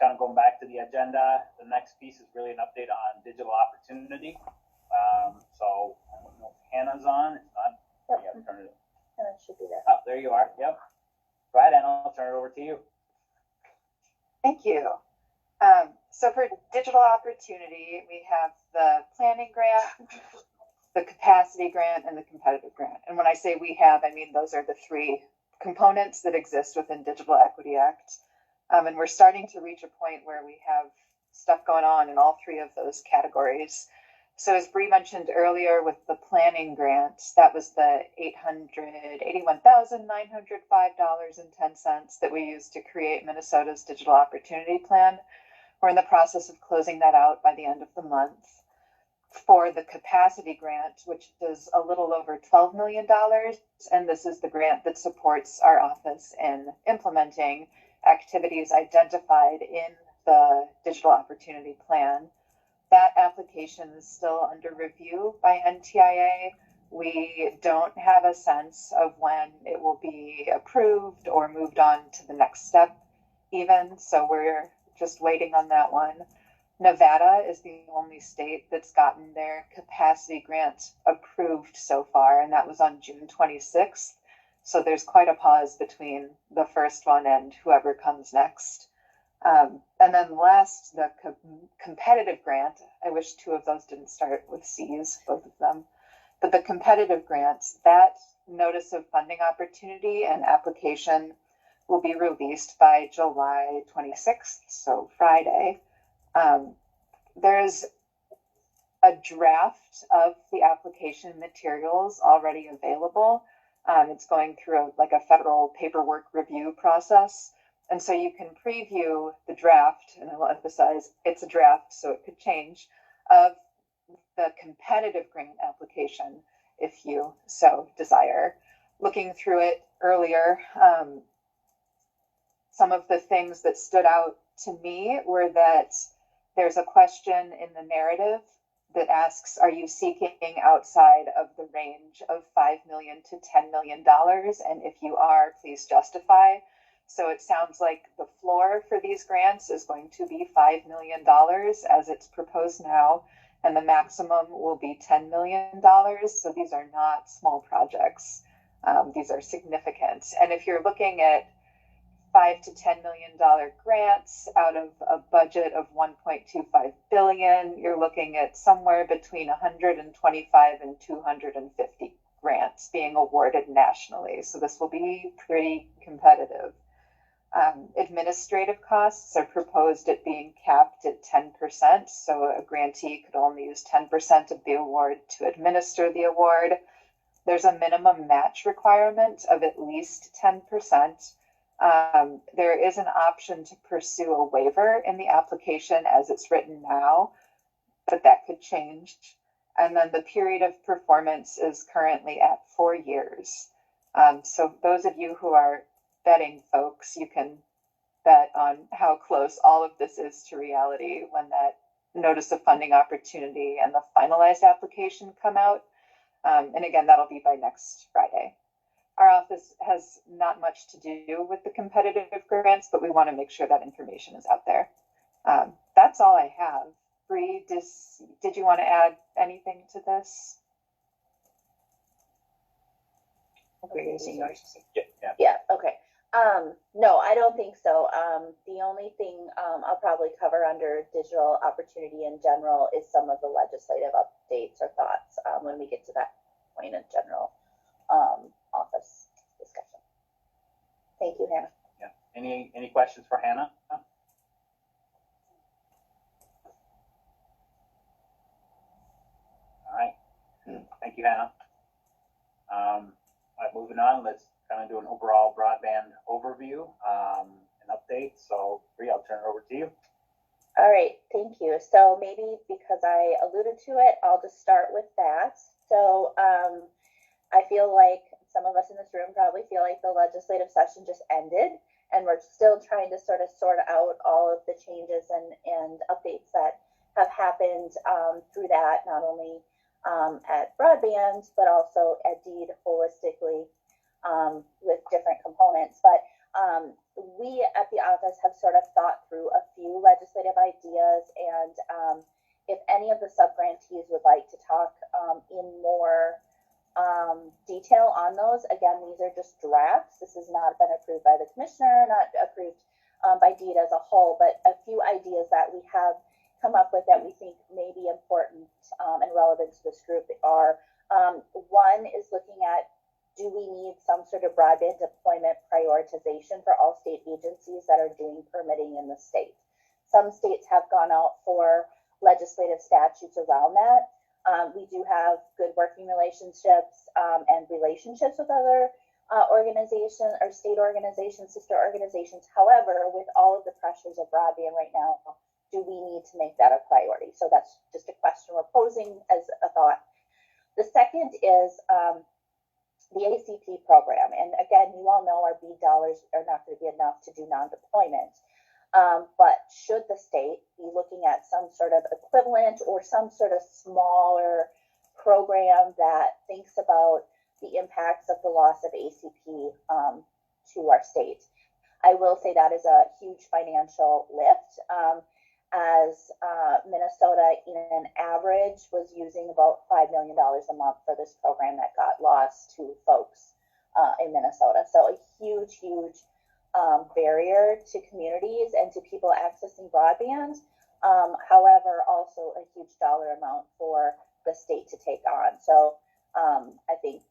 kind of going back to the agenda, the next piece is really an update on digital opportunity. So I don't know if Hannah's on. It's not. Yep. Yeah, turn it. Hannah should be there. Oh, there you are. Yep. Go ahead, Anna. I'll turn it over to you. Thank you. So for digital opportunity, we have the planning grant, the capacity grant, and the competitive grant. And when I say we have, I mean those are the three components that exist within Digital Equity Act. And we're starting to reach a point where we have stuff going on in all three of those categories. So as Bree mentioned earlier with the planning grant, that was the $881,905.10 that we used to create Minnesota's Digital Opportunity Plan. We're in the process of closing that out by the end of the month. For the capacity grant, which is a little over $12 million, and this is the grant that supports our office in implementing activities identified in the Digital Opportunity Plan. That application is still under review by NTIA. We don't have a sense of when it will be approved or moved on to the next step even, so we're just waiting on that one. Nevada is the only state that's gotten their capacity grant approved so far, and that was on June 26th. So there's quite a pause between the first one and whoever comes next. And then last, the competitive grant. I wish two of those didn't start with C's, both of them. But the competitive grants, that notice of funding opportunity and application will be released by July 26th, so Friday. There's a draft of the application materials already available. It's going through a federal paperwork review process. And so you can preview the draft, and I will emphasize it's a draft, so it could change, of the competitive grant application if you so desire. Looking through it earlier, some of the things that stood out to me were that there's a question in the narrative that asks, are you seeking outside of the range of $5 million to $10 million? And if you are, please justify. So it sounds like the floor for these grants is going to be $5 million as it's proposed now, and the maximum will be $10 million. So these are not small projects. These are significant. And if you're looking at $5 to $10 million grants out of a budget of $1.25 billion, you're looking at somewhere between 125 and 250 grants being awarded nationally. So this will be pretty competitive. Administrative costs are proposed at being capped at 10%. So a grantee could only use 10% of the award to administer the award. There's a minimum match requirement of at least 10%. There is an option to pursue a waiver in the application as it's written now, but that could change. And then the period of performance is currently at 4 years. So those of you who are betting folks, you can bet on how close all of this is to reality when that notice of funding opportunity and the finalized application come out. And again, that'll be by next Friday. Our office has not much to do with the competitive grants, but we want to make sure that information is out there. That's all I have. Bree, did you want to add anything to this? Yeah, okay. No, I don't think so. The only thing I'll probably cover under digital opportunity in general is some of the legislative updates or thoughts when we get to that point in general office discussion. Thank you, Hannah. Yeah. Any questions for Hannah? All right. Thank you, Hannah. All right, moving on. Let's kind of do an overall broadband overview and update. So, Bree, I'll turn it over to you. All right, thank you. So maybe because I alluded to it, I'll just start with that. So I feel like some of us in this room probably feel like the legislative session just ended, and we're still trying to sort out all of the changes and updates that have happened through that, not only at Broadband, but also at Deed holistically with different components. But we at the office have sort of thought through a few And if any of the sub-grantees would like to talk in more detail on those, again, these are just drafts. This has not been approved by the commissioner, not approved by DEED as a whole, but a few ideas that we have come up with that we think may be important and relevant to this group are, one is looking at, do we need some sort of broadband deployment prioritization for all state agencies that are doing permitting in the state? Some states have gone out for legislative statutes around that. We do have good working relationships and relationships with other organizations or state organizations, sister organizations. However, with all of the pressures of broadband right now, do we need to make that a priority? So that's just a question we're posing as a thought. The second is the ACP program. And again, you all know our BEAD dollars are not going to be enough to do non-deployment. But should the state be looking at some sort of equivalent or some sort of smaller program that thinks about the impacts of the loss of ACP to our state? I will say that is a huge financial lift, as Minnesota in an average was using about $5 million a month for this program that got lost to folks in Minnesota. So a huge, huge barrier to communities and to people accessing broadband. However, also a huge dollar amount for the state to take on. So I think,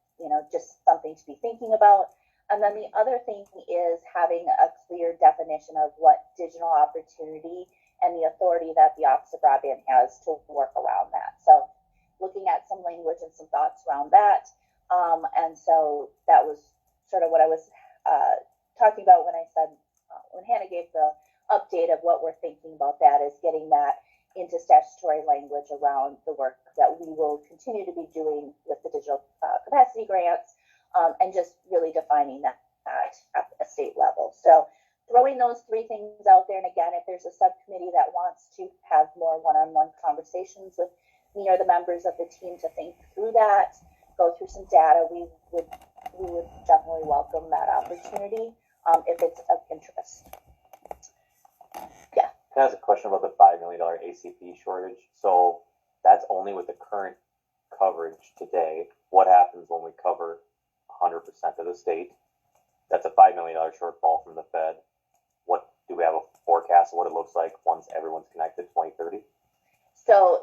just something to be thinking about. And then the other thing is having a clear definition of what digital opportunity and the authority that the Office of Broadband has to work around that. So looking at some language and some thoughts around that. And so that was sort of what I was talking about when I said, when Hannah gave the update of what we're thinking about, that is getting that into statutory language around the work that we will continue to be doing with the digital capacity grants, and just really defining that at a state level. So throwing those three things out there, and again, if there's a subcommittee that wants to have more one-on-one conversations with me or the members of the team to think through that, go through some data, we would definitely welcome that opportunity if it's of interest. Yeah. Can I ask a question about the $5 million ACP shortage? So that's only with the current coverage today. What happens when we cover 100% of the state? That's a $5 million shortfall from the Fed. What do we have a forecast of what it looks like once everyone's connected 2030? So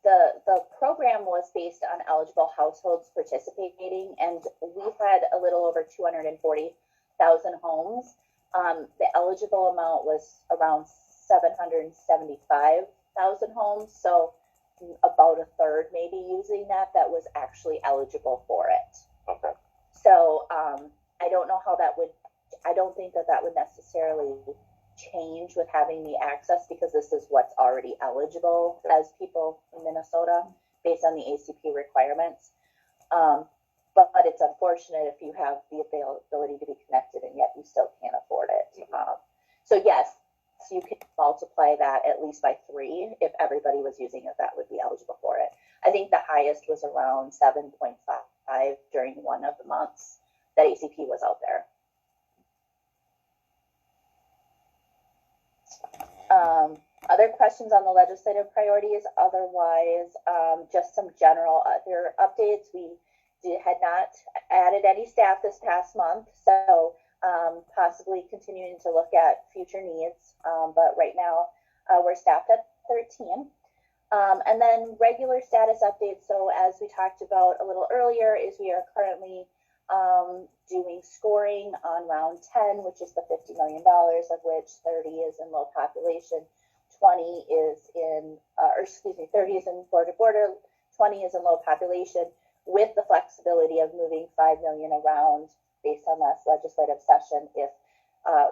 the program was based on eligible households participating, and we've had a little over 240,000 homes. The eligible amount was around 775,000 homes, so about a third maybe using that was actually eligible for it. Okay. So I don't know how that would, I don't think that would necessarily change with having the access, because this is what's already eligible as people in Minnesota based on the ACP requirements. But it's unfortunate if you have the availability to be connected and yet you still can't afford it. So yes, you can multiply that at least by 3. If everybody was using it, that would be eligible for it. I think the highest was around 7.5 during one of the months that ACP was out there. Other questions on the legislative priorities? Otherwise, just some general other updates. We had not added any staff this past month, so possibly continuing to look at future needs. But right now, we're staffed at 13. And then regular status updates. So as we talked about a little earlier, is we are currently doing scoring on round 10, which is the $50 million, of which 30 is in low population, 20 is in, 30 is in border, 20 is in low population, with the flexibility of moving 5 million around based on last legislative session if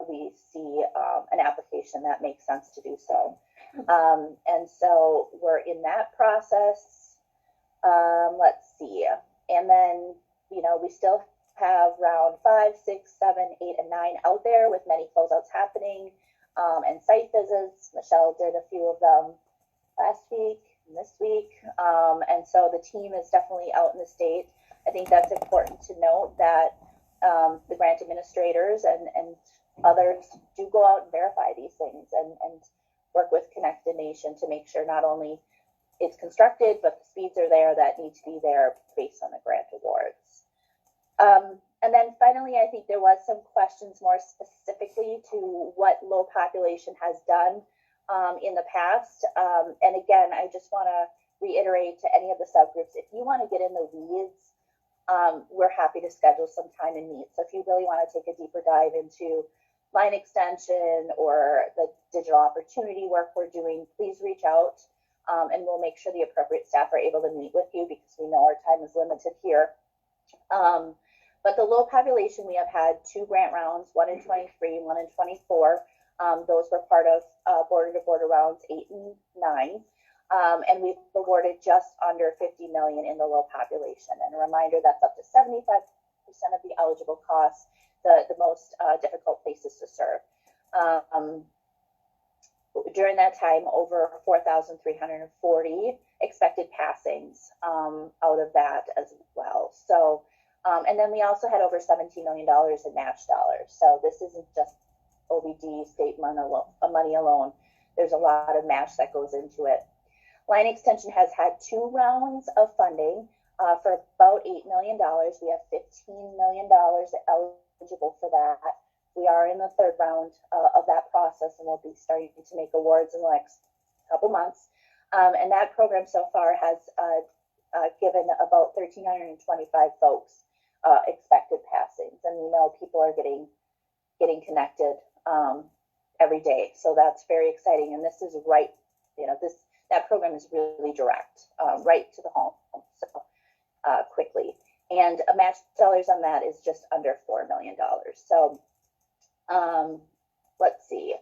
we see an application that makes sense to do so. And so we're in that process. Let's see. And then, we still have round 5, 6, 7, 8, and 9 out there with many closeouts happening and site visits. Michelle did a few of them last week and this week. And so the team is definitely out in the state. I think that's important to note that the grant administrators and others do go out and verify these things and work with Connected Nation to make sure not only it's constructed, but the speeds are there that need to be there based on the grant awards. And then finally, I think there was some questions more specifically to what low population has done in the past. And again, I just want to reiterate to any of the subgroups, if you want to get in the weeds, we're happy to schedule some time and meet. So if you really want to take a deeper dive into line extension or the digital opportunity work we're doing, please reach out and we'll make sure the appropriate staff are able to meet with you because we know our time is limited here. But the low population, we have had 2 grant rounds, one in 23, one in 24. Those were part of border-to-border rounds 8 and 9. And we've awarded just under 50 million in the low population. And a reminder, that's up to 75% of the eligible costs, the most difficult places to serve. During that time, over 4,340 expected passings out of that as well. So, and then we also had over $17 million in match dollars. So this isn't just OBD state money alone. There's a lot of match that goes into it. Line extension has had 2 rounds of funding for about $8 million. We have $15 million eligible for that. We are in the 3rd round of that process, and we'll be starting to make awards in the next couple months. And that program so far has given about 1,325 folks expected passings, and we know people are getting connected every day, so that's very exciting. And this is right, that program is really direct, right to the home, so quickly. And a match dollars on that is just under $4 million. So let's see.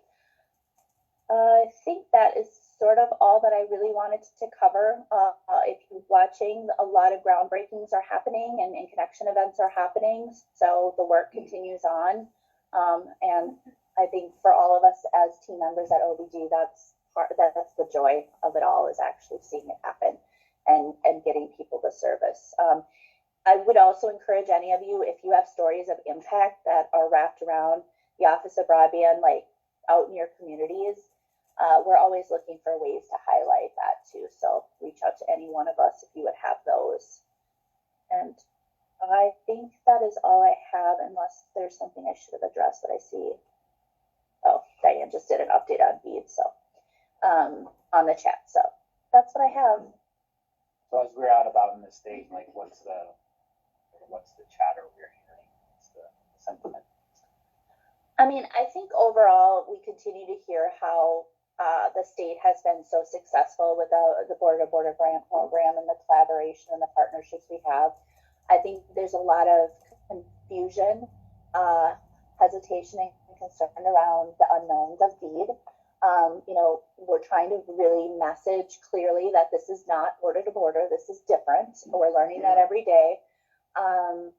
I think that is sort of all that I really wanted to cover. If you're watching, a lot of groundbreakings are happening and connection events are happening. So the work continues on. And I think for all of us as team members at OBG, that's the joy of it all, is actually seeing it happen and getting people the service. I would also encourage any of you, if you have stories of impact that are wrapped around the Office of Broadband, like out in your communities, we're always looking for ways to highlight that too. So reach out to any one of us if you would have those. And I think that is all I have, unless there's something I should have addressed that I see. Oh, Diane just did an update on BEAD, so on the chat. So that's what I have. So as we're out about in the state, like what's the chatter we're hearing? What's the sentiment? I mean, I think overall we continue to hear how the state has been so successful with the border-to-border grant program and the collaboration and the partnerships we have. I think there's a lot of confusion, hesitation, and concern around the unknowns of BEAD. We're trying to really message clearly that this is not border to border. This is different. We're learning that every day. And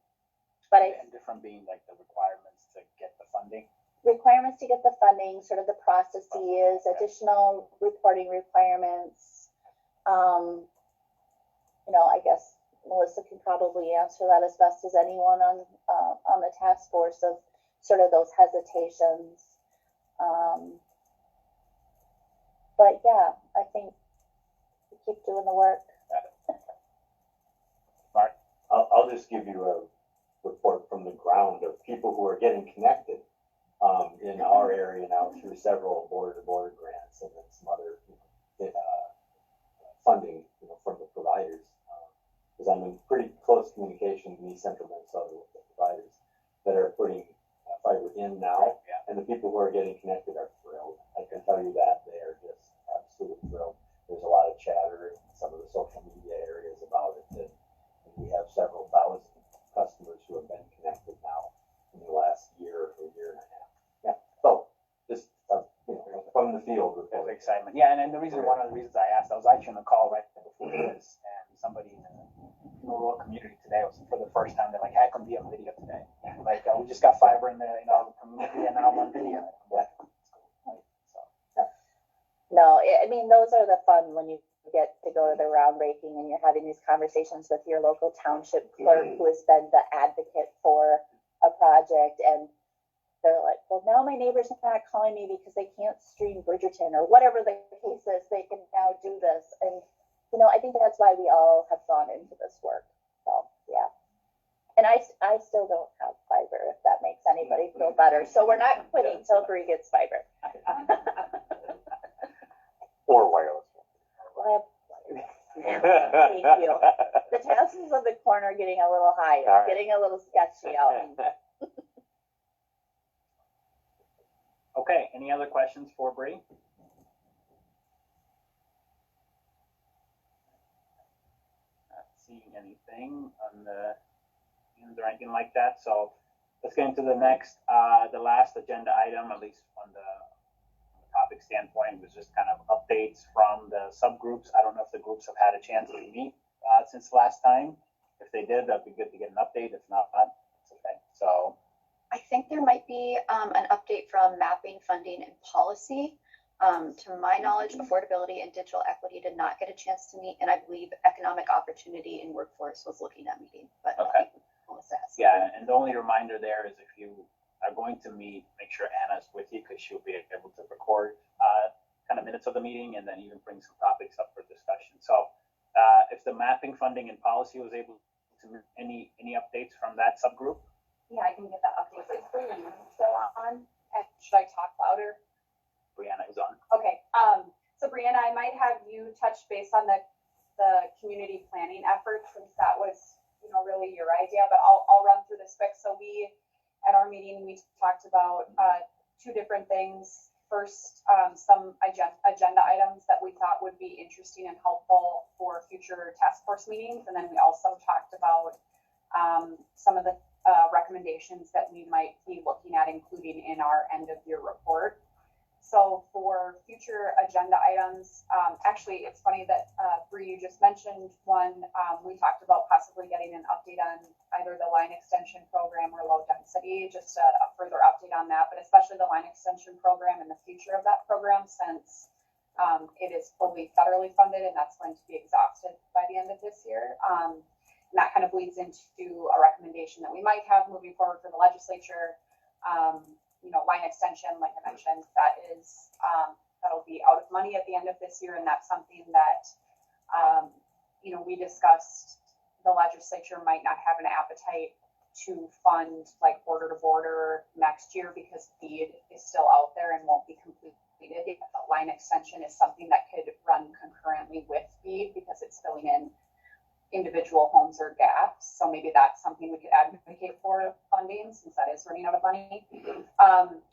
different being like the requirements to get the funding. Requirements to get the funding, sort of the processes, additional reporting requirements. I guess Melissa can probably answer that as best as anyone on the task force, of sort of those hesitations. But yeah, I think we keep doing the work. Mark? I'll just give you a report from the ground of people who are getting connected in our area now through several border-to-border grants and then some other funding from the providers. Because I'm in pretty close communication in East Central Minnesota with the providers that are putting fiber in now, and the people who are getting connected are thrilled. I can tell you that they are just absolutely thrilled. There's a lot of chatter in some of the social media areas about it, and we have several thousand customers who have been connected now in the last year or year and a half. Yeah. So just from the field report. Excitement. Yeah, and one of the reasons I asked, I was actually on the call right before this, and somebody in the rural community today was for the first time. They're like, "How come be on video today? Like we just got fiber in the community, and now I'm on video." No, I mean, those are the fun when you get to go to the groundbreaking and you're having these conversations with your local township clerk who has been the advocate for a project, and they're like, well, now my neighbor's not calling me because they can't stream Bridgerton or whatever the case is. They can now do this, and I think that's why we all have gone into this work. So yeah, and I still don't have fiber, if that makes anybody feel better. So we're not quitting till Bree gets fiber. Or wireless. Well, thank you. The chances of the corner getting a little high. It's All right. getting a little sketchy out. Okay, any other questions for Bree? Not seeing anything on the ends or anything like that, so let's get into the next, the last agenda item, at least on the topic standpoint, was just kind of updates from the subgroups. I don't know if the groups have had a chance to meet since last time. If they did, that'd be good to get an update. If not, it's okay. So I think there might be an update from mapping, funding, and policy. To my knowledge, affordability and digital equity did not get a chance to meet, and I believe economic opportunity and workforce was looking at meeting. But okay. Melissa has Yeah, and the only reminder there is if you are going to meet, make sure Anna's with you because she'll be able to record kind of minutes of the meeting and then even bring some topics up for discussion. So if the mapping, funding, and policy was able to any updates from that subgroup? Yeah, I can get that update. Is Brianna still on? And should I talk louder? Brianna is on. Okay. So Brianna, I might have you touch base on the community planning effort, since that was, really your idea, but I'll run through this quick. So at our meeting, we talked about two different things. First, some agenda items that we thought would be interesting and helpful for future task force meetings. And then we also talked about some of the recommendations that we might be looking at including in our end of year report. So for future agenda items, actually, it's funny that Bree, you just mentioned one. We talked about possibly getting an update on either the line extension program or low density, just a further update on that, but especially the line extension program and the future of that program, since it is fully federally funded and that's going to be exhausted by the end of this year. And that kind of leads into a recommendation that we might have moving forward for the legislature. Line extension, like I mentioned, that'll be out of money at the end of this year, and that's something that we discussed. The legislature might not have an appetite to fund like border to border next year because BEAD is still out there and won't be completed. But line extension is something that could run concurrently with BEAD because it's filling in individual homes or gaps. So maybe that's something we could advocate for funding, since that is running out of money.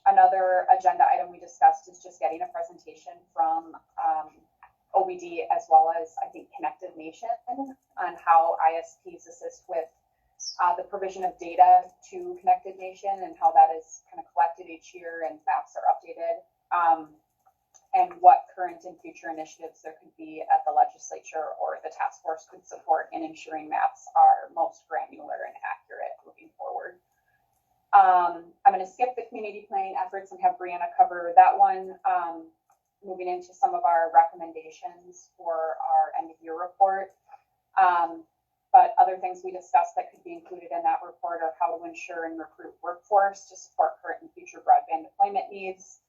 Another agenda item we discussed is just getting a presentation from OBD as well as, I think, Connected Nation on how ISPs assist with the provision of data to Connected Nation and how that is kind of collected each year and maps are updated. And what current and future initiatives there could be at the legislature or the task force could support in ensuring maps are most granular and accurate moving forward. I'm going to skip the community planning efforts and have Brianna cover that one. Moving into some of our recommendations for our end of year report. But other things we discussed that could be included in that report are how to ensure and recruit workforce to support current and future broadband deployment needs.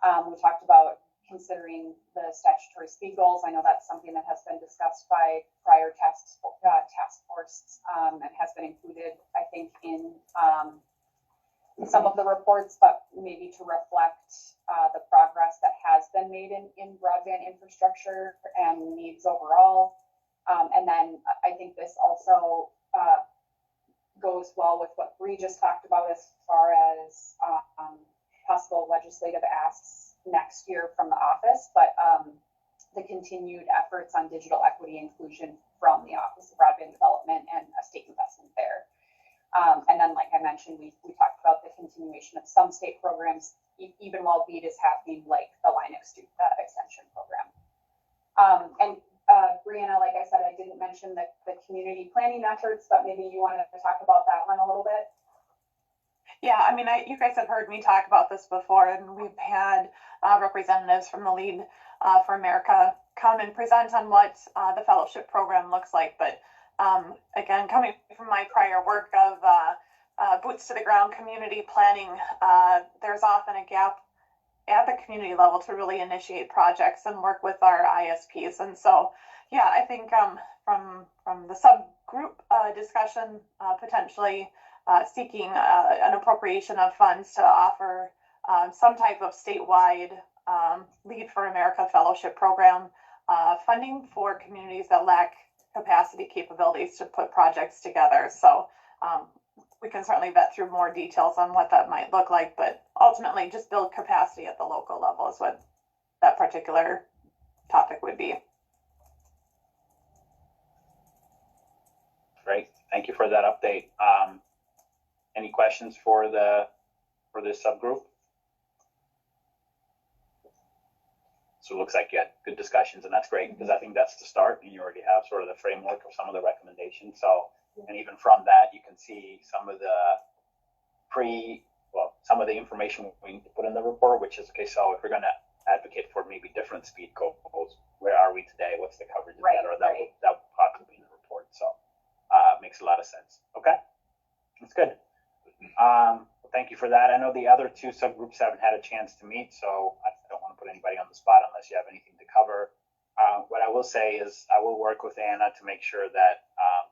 We talked about considering the statutory speed goals. I know that's something that has been discussed by prior task force and has been included, I think, in some of the reports, but maybe to reflect the progress that has been made in broadband infrastructure and needs overall. And then I think this also goes well with what Bree just talked about as far as possible legislative asks next year from the office, but the continued efforts on digital equity inclusion from the Office of Broadband Development and a state investment there. And then, like I mentioned, we talked about the continuation of some state programs, even while BEAD is happening, like the line extension program. Brianna, like I said, I didn't mention the community planning efforts, but maybe you wanted to talk about that one a little bit. Yeah, I mean, you guys have heard me talk about this before, and we've had representatives from the Lead for America come and present on what the fellowship program looks like. But again, coming from my prior work of boots to the ground community planning, there's often a gap at the community level to really initiate projects and work with our ISPs. And so, yeah, I think from the subgroup discussion, potentially seeking an appropriation of funds to offer some type of statewide Lead for America Fellowship Program funding for communities that lack capacity capabilities to put projects together. So we can certainly vet through more details on what that might look like, but ultimately just build capacity at the local level is what that particular topic would be. Great, thank you for that update. Any questions for this subgroup? So it looks like you had good discussions, and that's great because I think that's the start, and you already have sort of the framework of some of the recommendations. So, and even from that, you can see some of the some of the information we need to put in the report, which is okay. So if we're going to advocate for maybe different speed goals, where are we today? What's the coverage, et cetera? That will probably be in the report. So makes a lot of sense. Okay, that's good. Thank you for that. I know the other two subgroups haven't had a chance to meet, so I don't want to put anybody on the spot unless you have anything to cover. What I will say is I will work with Anna to make sure that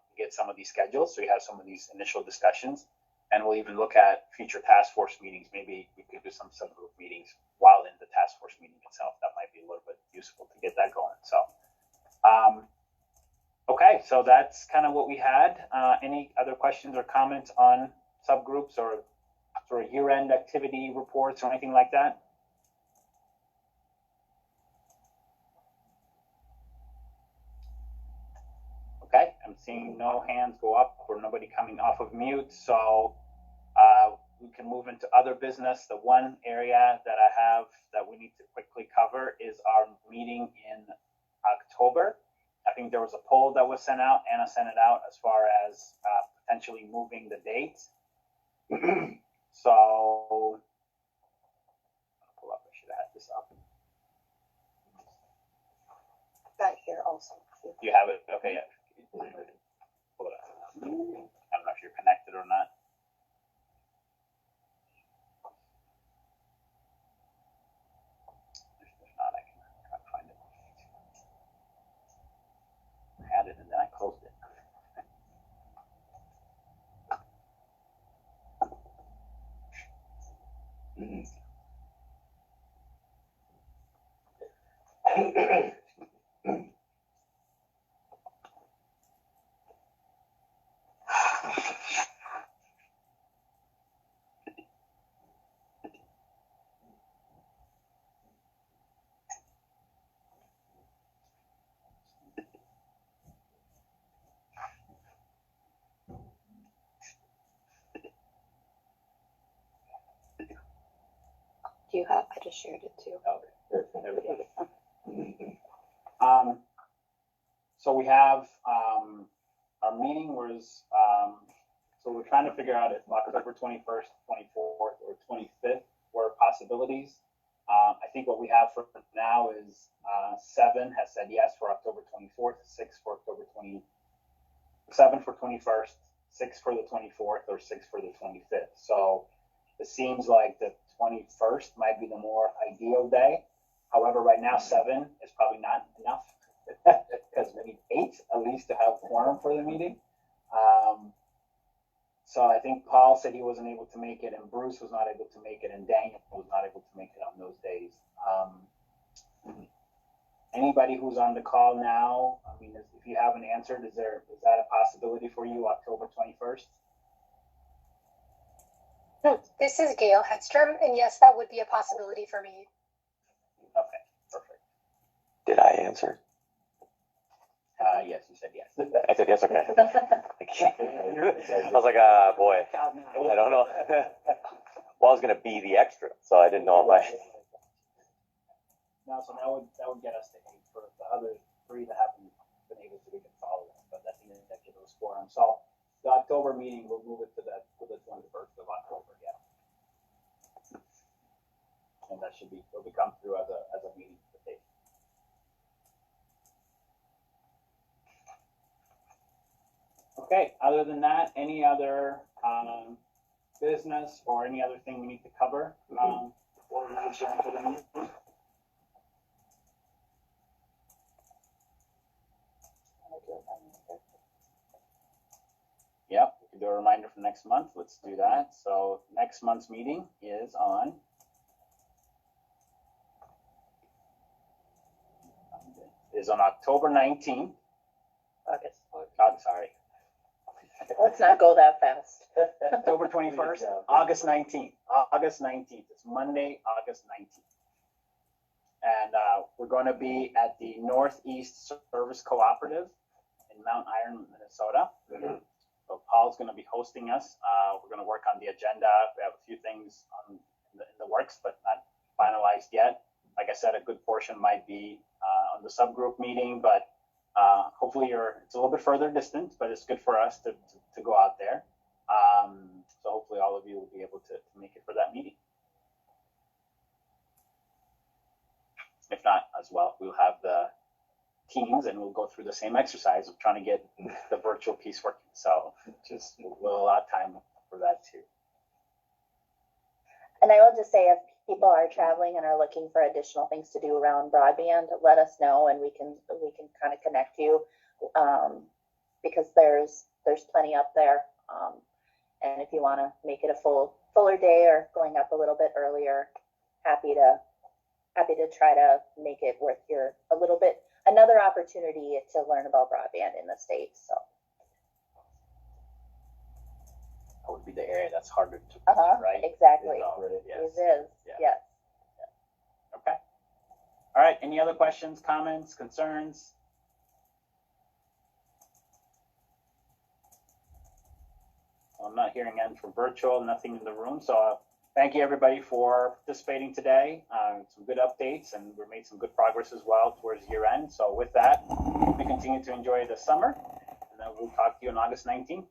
we get some of these schedules, so you have some of these initial discussions, and we'll even look at future task force meetings. Maybe we could do some subgroup meetings while in the task force meeting itself. That might be a little bit useful to get that going. So, okay, so that's kind of what we had. Any other questions or comments on subgroups or sort of year-end activity reports or anything like that? Okay, I'm seeing no hands go up or nobody coming off of mute, so we can move into other business. The one area that I have that we need to quickly cover is our meeting in October. I think there was a poll that was sent out. Anna sent it out as far as potentially moving the date. So, I'll pull up. I should have had this up. Got it here also. You have it? Okay, yeah. Pull it up. I don't know if you're connected or not. If not, I can try to find it. I had it and then I closed it. Do you have? I just shared it too. Okay, there we go. So we have our meeting was so we're trying to figure out if October 21st, 24th, or 25th were possibilities. I think what we have for now is 7 has said yes for October 24th, 6 for October 27 for 21st, 6 for the 24th, or 6 for the 25th. So it seems like the 21st might be the more ideal day. However, right now 7 is probably not enough because we need 8 at least to have quorum for the meeting. So I think Paul said he wasn't able to make it, and Bruce was not able to make it, and Daniel was not able to make it on those days. Anybody who's on the call now, I mean, if you haven't answered, is that a possibility for you, October 21st? This is Gail Hedstrom, and yes, that would be a possibility for me. Okay, perfect. Did I answer? Yes, you said yes. I said yes, okay. I was like, boy, I don't know. Well, I was going to be the extra, so I didn't know if I... No, so that would get us to 8 for the other 3 that haven't been able to, we can follow up, but I think that gives us quorum. So the October meeting, we'll move it to the 21st of October, yeah. And that should be, it'll come through as a meeting to take. Okay, other than that, any other business or any other thing we need to cover before we adjourn to the meeting? Yep, we can do a reminder for next month. Let's do that. So next month's meeting is on October 19th. August. I'm sorry. Let's not go that fast. October 21st, August 19th. August 19th. It's Monday, August 19th. And we're going to be at the Northeast Service Cooperative in Mount Iron, Minnesota. So Paul's going to be hosting us. We're going to work on the agenda. We have a few things in the works, but not finalized yet. Like I said, a good portion might be on the subgroup meeting, but hopefully it's a little bit further distance, but it's good for us to go out there. So hopefully all of you will be able to make it for that meeting. If not, as well, we'll have the teams and we'll go through the same exercise of trying to get the virtual piece working. So just we'll allow time for that too. And I will just say, if people are traveling and are looking for additional things to do around broadband, let us know and we can kind of connect you, because there's plenty up there. And if you want to make it a fuller day or going up a little bit earlier, happy to try to make it worth another opportunity to learn about broadband in the States. So That would be the area that's harder to right? Exactly. Yes. It is. Yeah. Yes. Okay. All right. Any other questions, comments, concerns? I'm not hearing any for virtual, nothing in the room. So thank you everybody for participating today. Some good updates, and we made some good progress as well towards year end. So with that, we continue to enjoy the summer, and then we'll talk to you on August 19th.